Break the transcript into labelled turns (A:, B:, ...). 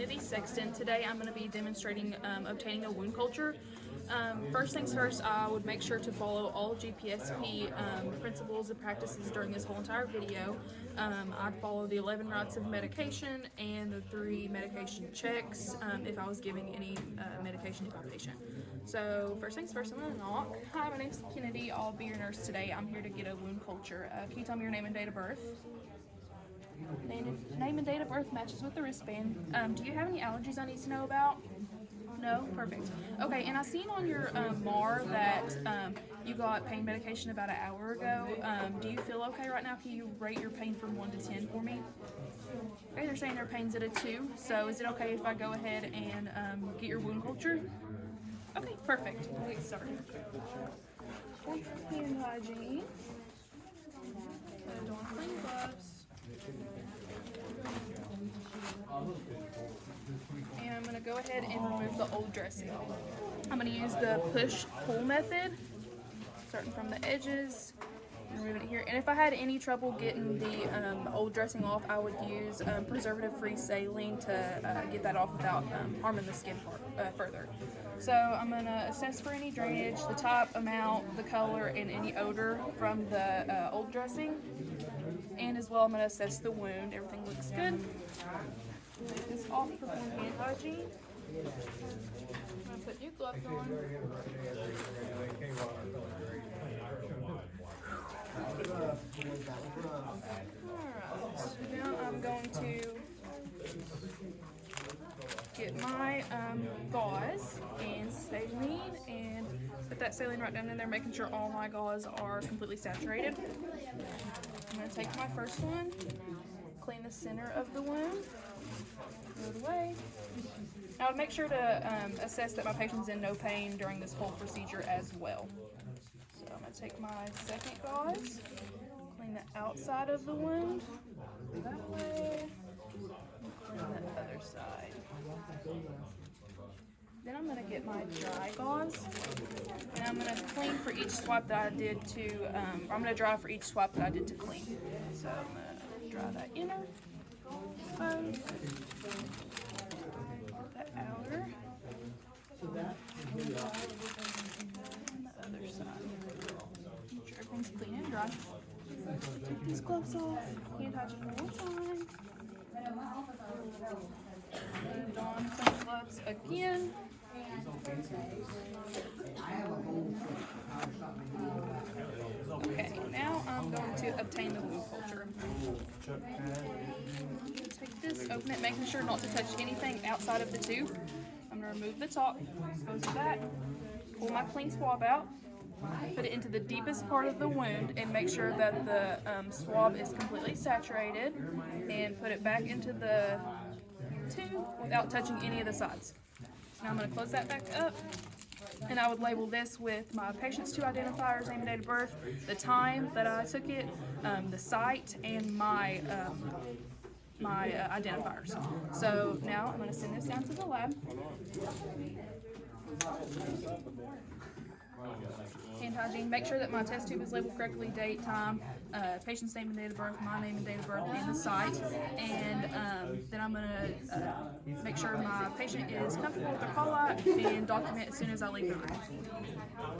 A: Kennedy Sexton. Today I'm going to be demonstrating obtaining a wound culture. First things first, I would make sure to follow all GPSP principles and practices during this whole entire video. I'd follow the 11 routes of medication and the 3 medication checks if I was giving any medication to my patient. So first things first, I'm going to knock. Hi, my name's Kennedy. I'll be your nurse today. I'm here to get a wound culture. Can you tell me your name and date of birth? Name and date of birth matches with the wristband. Do you have any allergies I need to know about? No? Perfect. Okay, and I seen on your MAR that you got pain medication about an hour ago. Do you feel okay right now? Can you rate your pain from 1 to 10 for me? Okay, they're saying their pain's at a 2, so is it okay if I go ahead and get your wound culture? Okay, perfect. We'll get started. Hand hygiene. Put on clean gloves. And I'm going to go ahead and remove the old dressing. I'm going to use the push-pull method, starting from the edges, and removing it here. And if I had any trouble getting the old dressing off, I would use preservative-free saline to get that off without harming the skin further. So I'm going to assess for any drainage, the type, amount, the color, and any odor from the old dressing. And as well, I'm going to assess the wound. Everything looks good. Take this off, perform hand hygiene. I'm going to put new gloves on. Alright, now I'm going to get my gauze and saline and put that saline right down in there, making sure all my gauze are completely saturated. I'm going to take my first one, clean the center of the wound, throw it away. I would make sure to assess that my patient's in no pain during this whole procedure as well. So I'm going to take my second gauze, clean the outside of the wound, that way, and clean the other side. Then I'm going to get my dry gauze, and I'm going to clean for each swab that I did to, I'm going to dry for each swab that I did to clean. So I'm going to dry that inner, that outer, and the other side. Make sure everything's clean and dry. Take these gloves off, hand hygiene one more time. And don clean gloves again. Okay, now I'm going to obtain the wound culture. Take this, open it, making sure not to touch anything outside of the tube. I'm going to remove the top, dispose of that, pull my clean swab out, put it into the deepest part of the wound and make sure that the swab is completely saturated, and put it back into the tube without touching any of the sides. Now I'm going to close that back up, and I would label this with my patient's 2 identifiers, name and date of birth, the time that I took it, the site, and my identifiers. So now I'm going to send this down to the lab. Hand hygiene. Make sure that my test tube is labeled correctly, date, time, patient's name and date of birth, my name and date of birth, and the site. And then I'm going to make sure my patient is comfortable with their call out and document as soon as I leave the room.